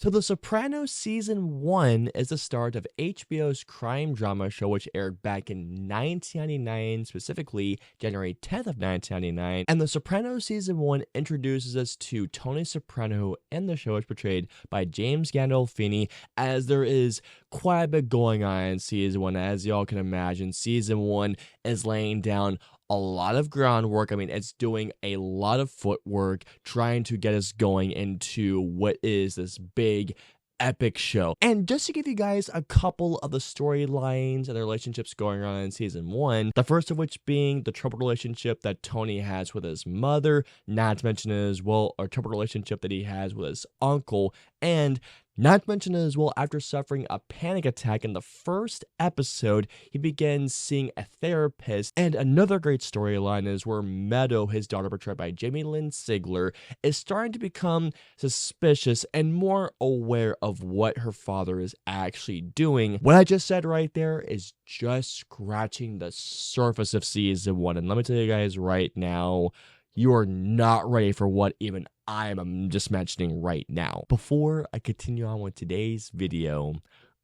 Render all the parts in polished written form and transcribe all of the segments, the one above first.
So The Sopranos Season 1 is the start of HBO's crime drama show, which aired back in 1999, specifically January 10th of 1999. And The Sopranos Season 1 introduces us to Tony Soprano, and the show is portrayed by James Gandolfini, as there is quite a bit going on in Season 1. As y'all can imagine, Season 1 is laying down a lot of groundwork. I mean, it's doing a lot of footwork, trying to get us going into what is this big, epic show. And just to give you guys a couple of the storylines and the relationships going on in Season 1, the first of which being the troubled relationship that Tony has with his mother, not to mention as well a troubled relationship that he has with his uncle, and not to mention as well, after suffering a panic attack in the first episode, he begins seeing a therapist. And another great storyline is where Meadow, his daughter portrayed by Jamie Lynn Sigler, is starting to become suspicious and more aware of what her father is actually doing. What I just said right there is just scratching the surface of Season 1. And let me tell you guys right now, you are not ready for what even I'm just mentioning right now. Before I continue on with today's video,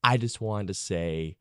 I just wanted to say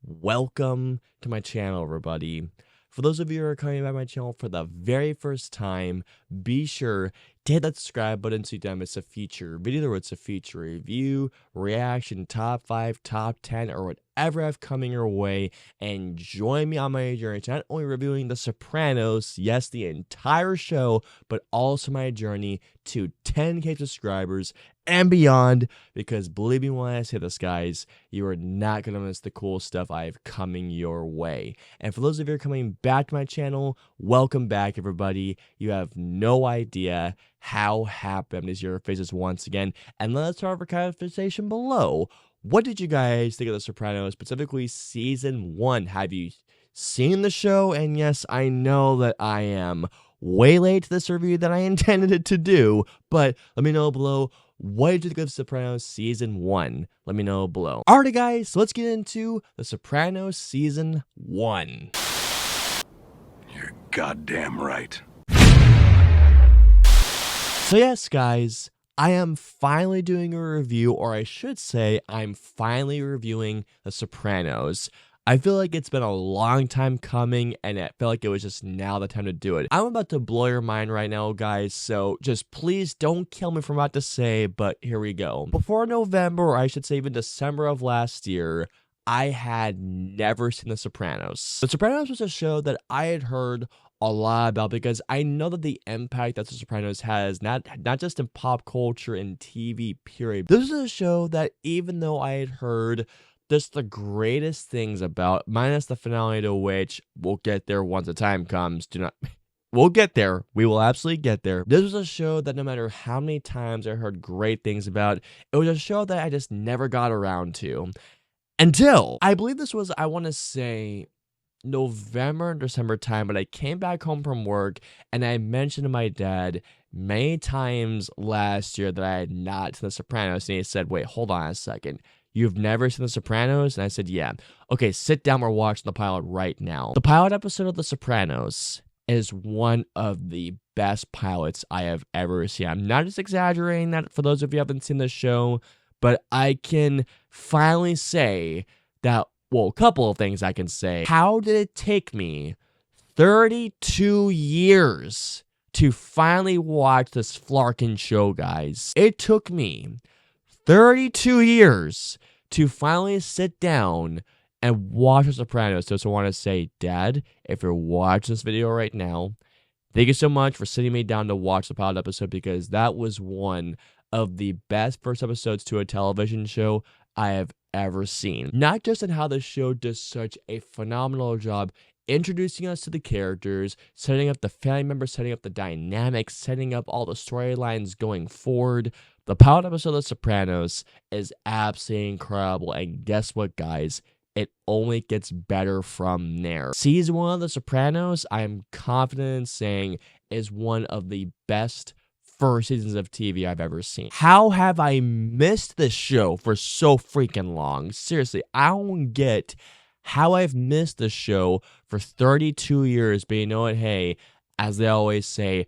welcome to my channel, everybody. For those of you who are coming by my channel for the very first time, be sure to hit that subscribe button so you don't miss a future video, or it's a future review, reaction, top 5, top 10, or whatever I have coming your way, and join me on my journey to not only reviewing The Sopranos, yes, the entire show, but also my journey to 10K subscribers and beyond, because believe me when I say this, guys, you are not going to miss the cool stuff I have coming your way. And for those of you who are coming back to my channel, welcome back, everybody. You have no idea how happy I'm to see your faces once again. And let's start our conversation below. What did you guys think of The Sopranos, specifically Season 1? Have you seen the show? And yes, I know that I am way late to this review than I intended it to do, but let me know below, what did you think of Sopranos Season 1? Let me know below. Alrighty guys, so let's get into The Sopranos Season 1. You're goddamn right. So yes, guys, I am finally doing a review, or I should say, I'm finally reviewing The Sopranos. I feel like it's been a long time coming, and I felt like it was just now the time to do it. I'm about to blow your mind right now, guys, so just please don't kill me for what I'm about to say, but here we go. Before November, or I should say even December of last year, I had never seen The Sopranos. The Sopranos was a show that I had heard a lot about, because I know that the impact that The Sopranos has, not just in pop culture and TV period. This is a show that, even though I had heard just the greatest things about, minus the finale, to which we'll get there once the time comes. We'll get there. We will absolutely get there. This was a show that no matter how many times I heard great things about, it was a show that I just never got around to. Until, I believe this was, I want to say, November and December time, but I came back home from work and I mentioned to my dad many times last year that I had not seen The Sopranos, and he said, wait, hold on a second. You've never seen The Sopranos? And I said, yeah. Okay, sit down, we're watching the pilot right now. The pilot episode of The Sopranos is one of the best pilots I have ever seen. I'm not just exaggerating that for those of you who haven't seen the show, but I can finally say that, well, a couple of things I can say. How did it take me 32 years to finally watch this flarkin' show, guys? It took me 32 years to finally sit down and watch The Sopranos. So I want to say, Dad, if you're watching this video right now, thank you so much for sitting me down to watch the pilot episode, because that was one of the best first episodes to a television show I have ever seen. Not just in how the show does such a phenomenal job introducing us to the characters, setting up the family members, setting up the dynamics, setting up all the storylines going forward. The pilot episode of The Sopranos is absolutely incredible, and guess what, guys? It only gets better from there. Season 1 of The Sopranos, I am confident in saying, is one of the best first seasons of TV I've ever seen. How have I missed this show for so freaking long? Seriously, I don't get how I've missed this show for 32 years, but you know what? Hey, as they always say,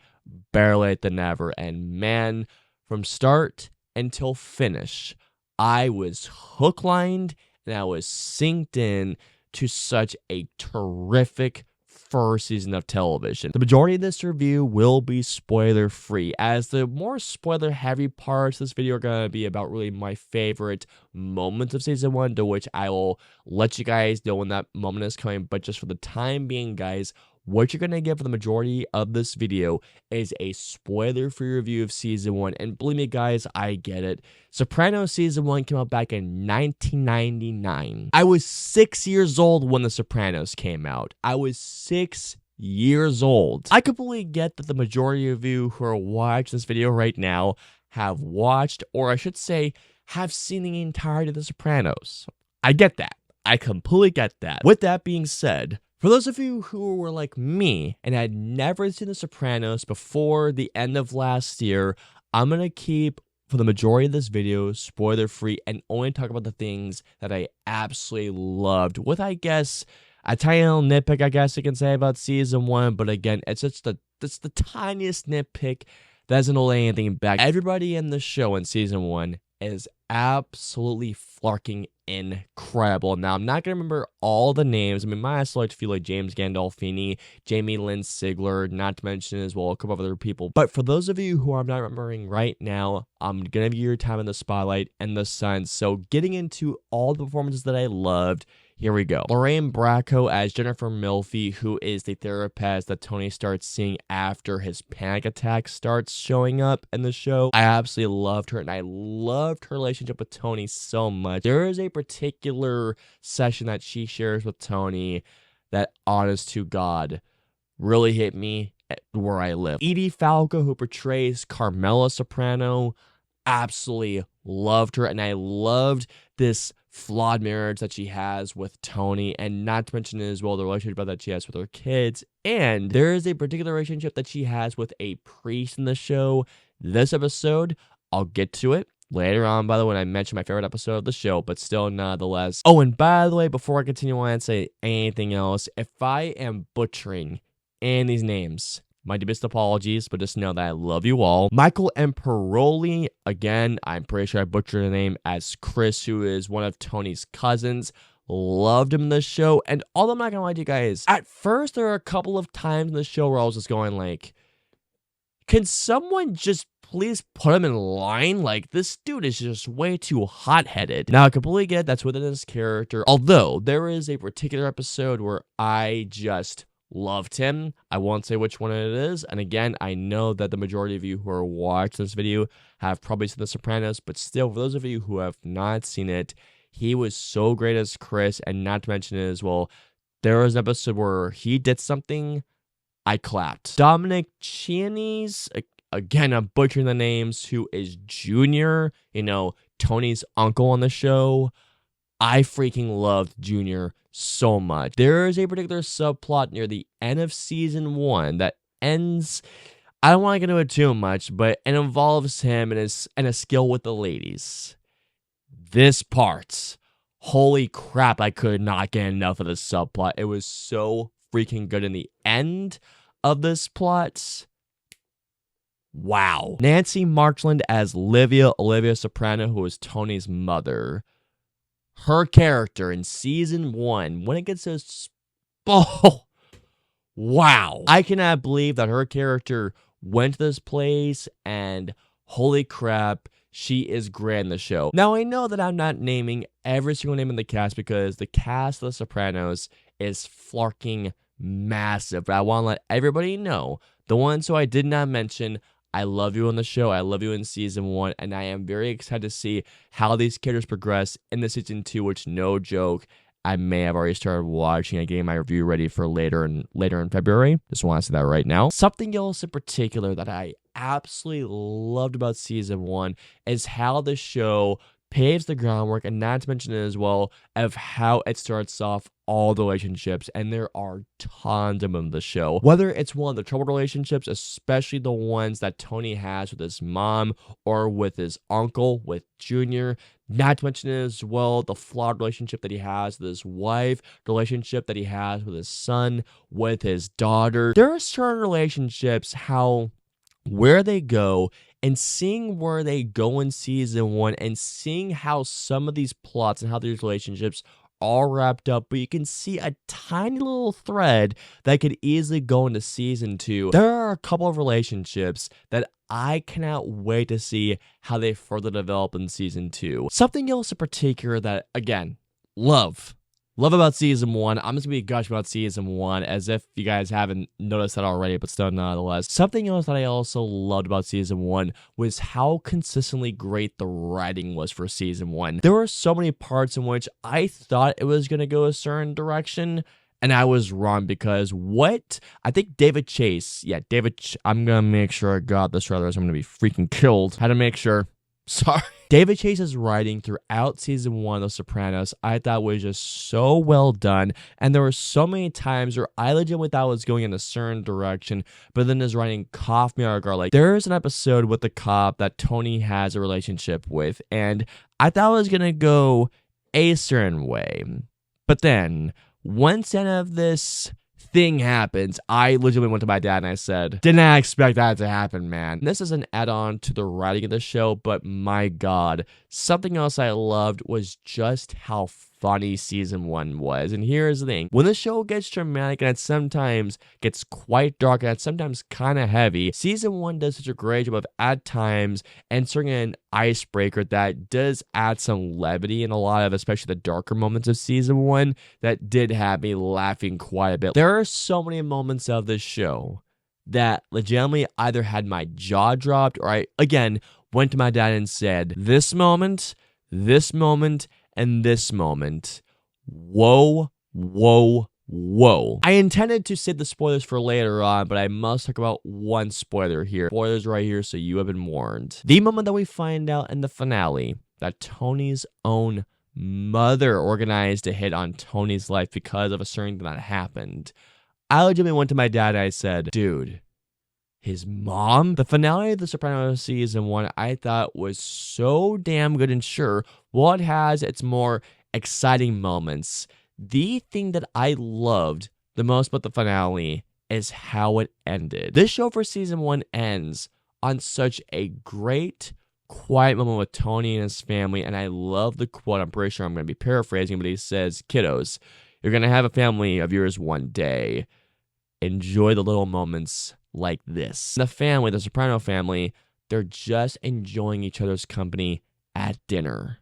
better late than never. And man, from start until finish, I was hook lined and I was synced in to such a terrific first season of television. The majority of this review will be spoiler free, as the more spoiler heavy parts of this video are going to be about really my favorite moments of season 1, to which I will let you guys know when that moment is coming. But just for the time being, guys, what you're going to get for the majority of this video is a spoiler-free review of Season 1. And believe me, guys, I get it. Sopranos Season 1 came out back in 1999. I was 6 years old when The Sopranos came out. I was 6 years old. I completely get that the majority of you who are watching this video right now have watched, or I should say, have seen the entirety of The Sopranos. I get that. I completely get that. With that being said, for those of you who were like me and had never seen The Sopranos before the end of last year, I'm going to keep, for the majority of this video, spoiler-free and only talk about the things that I absolutely loved. With, I guess, a tiny little nitpick, I guess you can say, about Season 1, but again, it's the tiniest nitpick that doesn't hold anything back. Everybody in the show in Season 1 is absolutely flarking incredible. Now, I'm not going to remember all the names. I mean, my ass like to feel like James Gandolfini, Jamie Lynn Sigler, not to mention as well a couple of other people. But for those of you who I'm not remembering right now, I'm going to give you your time in the spotlight and the sun. So getting into all the performances that I loved, here we go. Lorraine Bracco as Jennifer Milfy, who is the therapist that Tony starts seeing after his panic attack starts showing up in the show. I absolutely loved her, and I loved her relationship with Tony so much. There is a particular session that she shares with Tony that, honest to God, really hit me at where I live. Edie Falco, who portrays Carmela Soprano, absolutely loved her, and I loved this flawed marriage that she has with Tony, and not to mention as well the relationship that she has with her kids. And there is a particular relationship that she has with a priest in the show. This episode, I'll get to it later on, by the way, when I mention my favorite episode of the show, but still nonetheless. Oh, and by the way, before I continue on and say anything else, if I am butchering any of these names, my deepest apologies, but just know that I love you all. Michael Imperoli, again, I'm pretty sure I butchered the name, as Chris, who is one of Tony's cousins. Loved him in the show, and although I'm not gonna lie to you guys, at first there are a couple of times in the show where I was just going like, can someone just please put him in line? Like, this dude is just way too hot-headed. Now, I completely get that's within his character, although there is a particular episode where I just loved him. I won't say which one it is. And again, I know that the majority of you who are watching this video have probably seen The Sopranos, but still, for those of you who have not seen it, he was so great as Chris, and not to mention as well, there was an episode where he did something, I clapped. Dominic Chianese, again, I'm butchering the names, who is Junior, Tony's uncle on the show. I freaking loved Junior so much. There is a particular subplot near the end of Season 1 that ends, I don't want to get into it too much, but it involves him and a skill with the ladies. This part, holy crap, I could not get enough of this subplot. It was so freaking good in the end of this plot. Wow. Nancy Marchland as Olivia Soprano, who is Tony's mother. Her character in Season 1, when it gets to... Oh, wow. I cannot believe that her character went to this place, and holy crap, she is great in the show. Now, I know that I'm not naming every single name in the cast, because the cast of The Sopranos is flarking massive, but I want to let everybody know, the ones who I did not mention, I love you on the show. I love you in Season 1, and I am very excited to see how these characters progress in the Season 2, which, no joke, I may have already started watching and getting my review ready for later in February. Just want to say that right now. Something else in particular that I absolutely loved about Season 1 is how the show paves the groundwork, and not to mention it as well, of how it starts off all the relationships, and there are tons of them in the show. Whether it's one of the troubled relationships, especially the ones that Tony has with his mom or with his uncle, with Junior, not to mention as well the flawed relationship that he has with his wife, the relationship that he has with his son, with his daughter. There are certain relationships, where they go and seeing where they go in season 1 and seeing how some of these plots and how these relationships all wrapped up, but you can see a tiny little thread that could easily go into season 2. There are a couple of relationships that I cannot wait to see how they further develop in season 2. Something else in particular that, again, love about season 1. I'm just gonna be gushing about season 1 as if you guys haven't noticed that already, but still nonetheless. Something else that I also loved about season 1 was how consistently great the writing was for season 1. There were so many parts in which I thought it was gonna go a certain direction, and I was wrong because I think David Chase, I'm gonna make sure I got this right, otherwise I'm gonna be freaking killed. Had to make sure. Sorry. David Chase's writing throughout season 1 of The Sopranos, I thought was just so well done, and there were so many times where I legitimately thought it was going in a certain direction, but then his writing caught me off guard. Like, there's an episode with the cop that Tony has a relationship with, and I thought it was gonna go a certain way, but then once any of this thing happens, I legitimately went to my dad and I said, did not expect that to happen, man. This is an add-on to the writing of the show, but my god, something else I loved was just how funny season 1 was. And here's the thing, when the show gets dramatic and it sometimes gets quite dark and it's sometimes kind of heavy, season 1 does such a great job of at times inserting an icebreaker that does add some levity in a lot of, especially the darker moments of season 1, that did have me laughing quite a bit. There are so many moments of this show that legitimately either had my jaw dropped or I, again, went to my dad and said, this moment, and this moment. Whoa. I intended to save the spoilers for later on, but I must talk about one spoiler here. Spoilers right here, so you have been warned. The moment that we find out in the finale that Tony's own mother organized a hit on Tony's life because of a certain thing that happened, I legitimately went to my dad and I said, dude, his mom? The finale of The Sopranos season 1 I thought was so damn good, and sure, while it has its more exciting moments, the thing that I loved the most about the finale is how it ended. This show for season 1 ends on such a great, quiet moment with Tony and his family, and I love the quote, I'm pretty sure I'm going to be paraphrasing, but he says, kiddos, you're going to have a family of yours one day. Enjoy the little moments like this. The family, the Soprano family, they're just enjoying each other's company at dinner.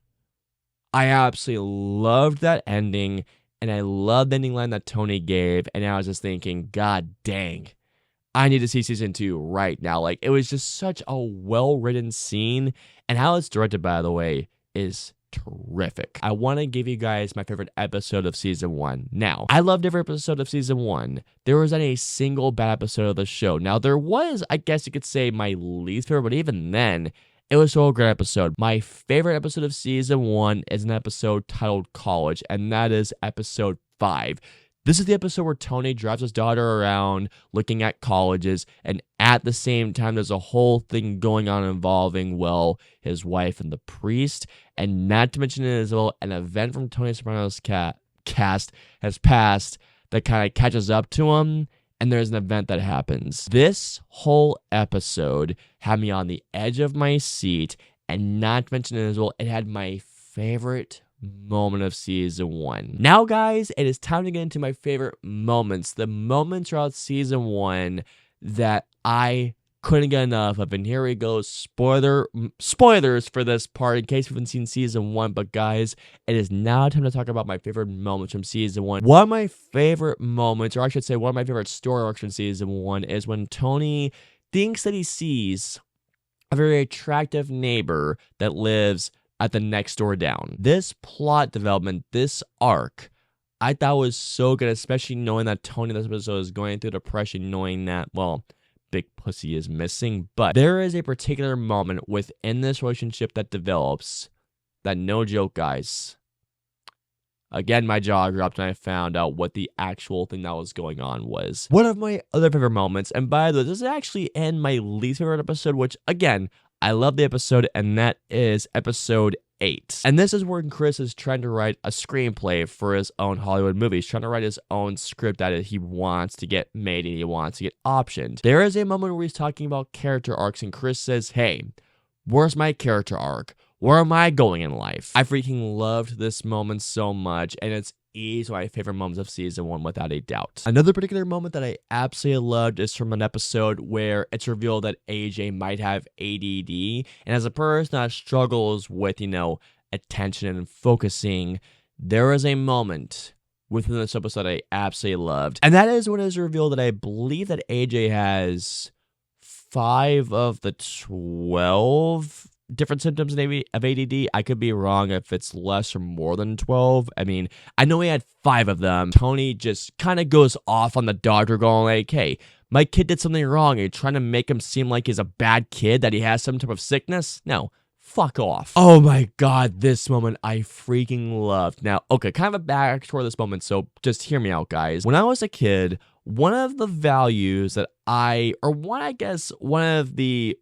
I absolutely loved that ending, and I loved the ending line that Tony gave, and I was just thinking, god dang, I need to see season 2 right now. Like, it was just such a well-written scene, and how it's directed, by the way, is terrific. I want to give you guys my favorite episode of season 1. Now, I loved every episode of season 1. There was not a single bad episode of the show. Now, there was, I guess you could say, my least favorite, but even then, it was still a great episode. My favorite episode of season 1 is an episode titled College, and that is episode 5. This is the episode where Tony drives his daughter around looking at colleges, and at the same time, there's a whole thing going on involving, well, his wife and the priest, and not to mention as well, an event from Tony Soprano's cast has passed that kind of catches up to him, and there's an event that happens. This whole episode had me on the edge of my seat, and not to mention as well, it had my favorite moment of season 1. Now, guys, it is time to get into my favorite moments. The moments throughout season 1 that I couldn't get enough of. And here we go. Spoilers for this part in case you haven't seen season 1. But guys, it is now time to talk about my favorite moments from season 1. One of my favorite moments, or I should say one of my favorite story arcs from season 1, is when Tony thinks that he sees a very attractive neighbor that lives at the next door down. This plot development, this arc, I thought was so good, especially knowing that Tony in this episode is going through depression, knowing that, well, Big Pussy is missing. But there is a particular moment within this relationship that develops that, no joke, guys. Again, my jaw dropped and I found out what the actual thing that was going on was. One of my other favorite moments, and by the way, this is actually in my least favorite episode, which, again, I love the episode, and that is episode 8. And this is when Chris is trying to write a screenplay for his own Hollywood movie. He's trying to write his own script that he wants to get made and he wants to get optioned. There is a moment where he's talking about character arcs and Chris says, hey, where's my character arc? Where am I going in life? I freaking loved this moment so much, and it's easily my favorite moments of season 1 without a doubt. Another particular moment that I absolutely loved is from an episode where it's revealed that AJ might have ADD, and as a person that struggles with, attention and focusing, there is a moment within this episode I absolutely loved, and that is when it is revealed that I believe that AJ has 5 of the 12 different symptoms of ADD. I could be wrong if it's less or more than 12. I mean, I know he had 5 of them. Tony just kind of goes off on the doctor going like, hey, my kid did something wrong. Are you trying to make him seem like he's a bad kid, that he has some type of sickness? No. Fuck off. Oh my god, this moment I freaking loved. Now, okay, kind of a backstory to this moment, so just hear me out, guys. When I was a kid, one of the values that one of the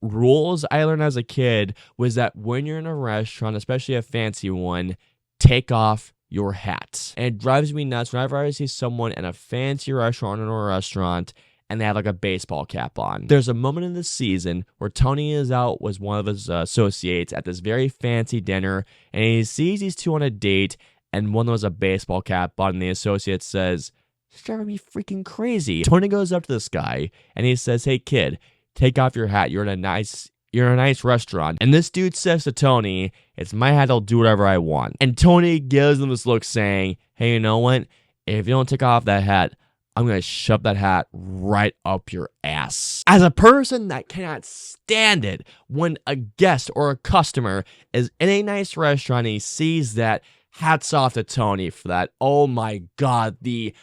rules I learned as a kid was that when you're in a restaurant, especially a fancy one, take off your hat. And it drives me nuts whenever I see someone in a fancy restaurant or a restaurant and they have like a baseball cap on. There's a moment in this season where Tony is out with one of his associates at this very fancy dinner, and he sees these two on a date, and one of them has a baseball cap on, and the associate says, "It's driving me freaking crazy." Tony goes up to this guy and he says, "Hey kid, take off your hat. You're in a nice restaurant." And this dude says to Tony, "It's my hat. I'll do whatever I want." And Tony gives him this look saying, "Hey, you know what? If you don't take off that hat, I'm going to shove that hat right up your ass." As a person that cannot stand it when a guest or a customer is in a nice restaurant and he sees that, hats off to Tony for that. Oh my God, the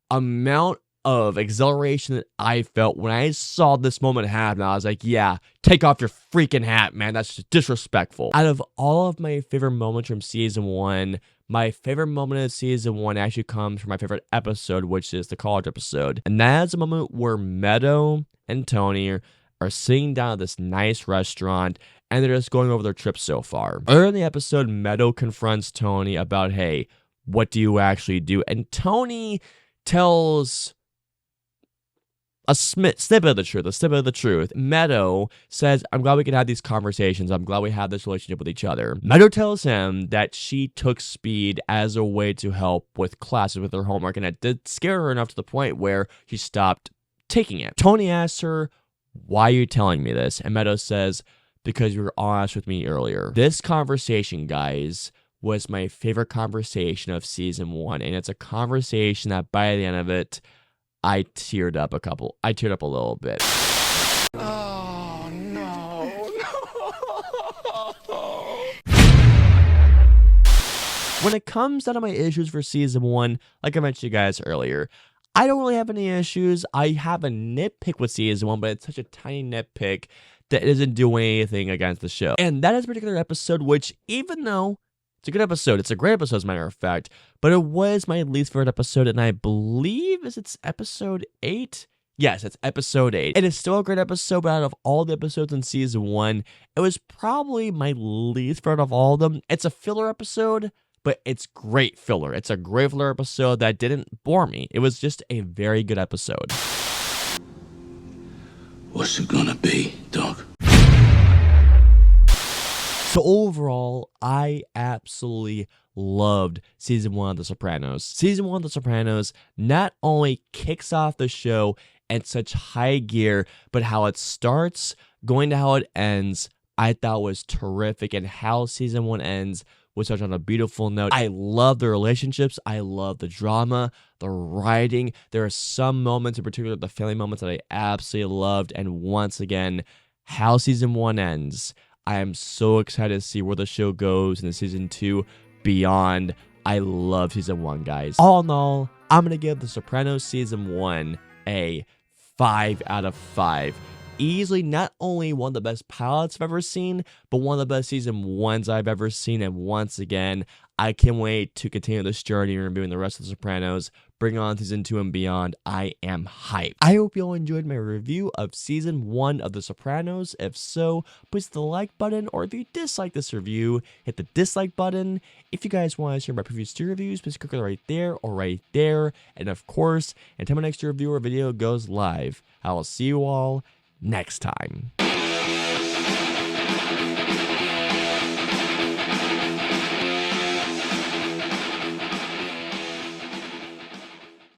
amount of exhilaration that I felt when I saw this moment happen. I was like, yeah, take off your freaking hat, man. That's just disrespectful. Out of all of my favorite moments from season 1, my favorite moment of season 1 actually comes from my favorite episode, which is the college episode. And that is a moment where Meadow and Tony are sitting down at this nice restaurant and they're just going over their trip so far. Earlier in the episode, Meadow confronts Tony about, hey, what do you actually do? And Tony tells a snippet of the truth. Meadow says, "I'm glad we can have these conversations. I'm glad we have this relationship with each other." Meadow tells him that she took speed as a way to help with classes with her homework, and it did scare her enough to the point where she stopped taking it. Tony asks her, "Why are you telling me this?" And Meadow says, "Because you were honest with me earlier." This conversation, guys, was my favorite conversation of season 1, and it's a conversation that by the end of it, I teared up a little bit. Oh, no. When it comes down to my issues for season 1, like I mentioned to you guys earlier, I don't really have any issues. I have a nitpick with season 1, but it's such a tiny nitpick that it doesn't do anything against the show. And that is a particular episode which, even though it's a good episode, it's a great episode as a matter of fact, but it was my least favorite episode, and I believe it's episode 8? Yes, it's episode 8. It is still a great episode, but out of all the episodes in season 1, it was probably my least favorite of all of them. It's a filler episode, but it's great filler. It's a great filler episode that didn't bore me. It was just a very good episode. What's it gonna be, Doc? So overall, I absolutely loved season 1 of The Sopranos. Season 1 of The Sopranos not only kicks off the show in such high gear, but how it starts going to how it ends, I thought was terrific, and how season 1 ends was such on a beautiful note. I love the relationships. I love the drama, the writing. There are some moments, in particular the family moments, that I absolutely loved. And once again, how season 1 ends, I am so excited to see where the show goes in the season 2 beyond. I love season 1, guys. All in all, I'm going to give The Sopranos season 1 a 5 out of 5. Easily not only one of the best pilots I've ever seen, but one of the best season 1s I've ever seen. And once again, I can't wait to continue this journey and reviewing the rest of The Sopranos, bring on season 2 and beyond. I am hyped. I hope you all enjoyed my review of season 1 of The Sopranos. If so, please hit the like button, or if you dislike this review, hit the dislike button. If you guys want to hear my previous 2 reviews, please click right there or right there. And of course, until my next review or video goes live, I will see you all next time.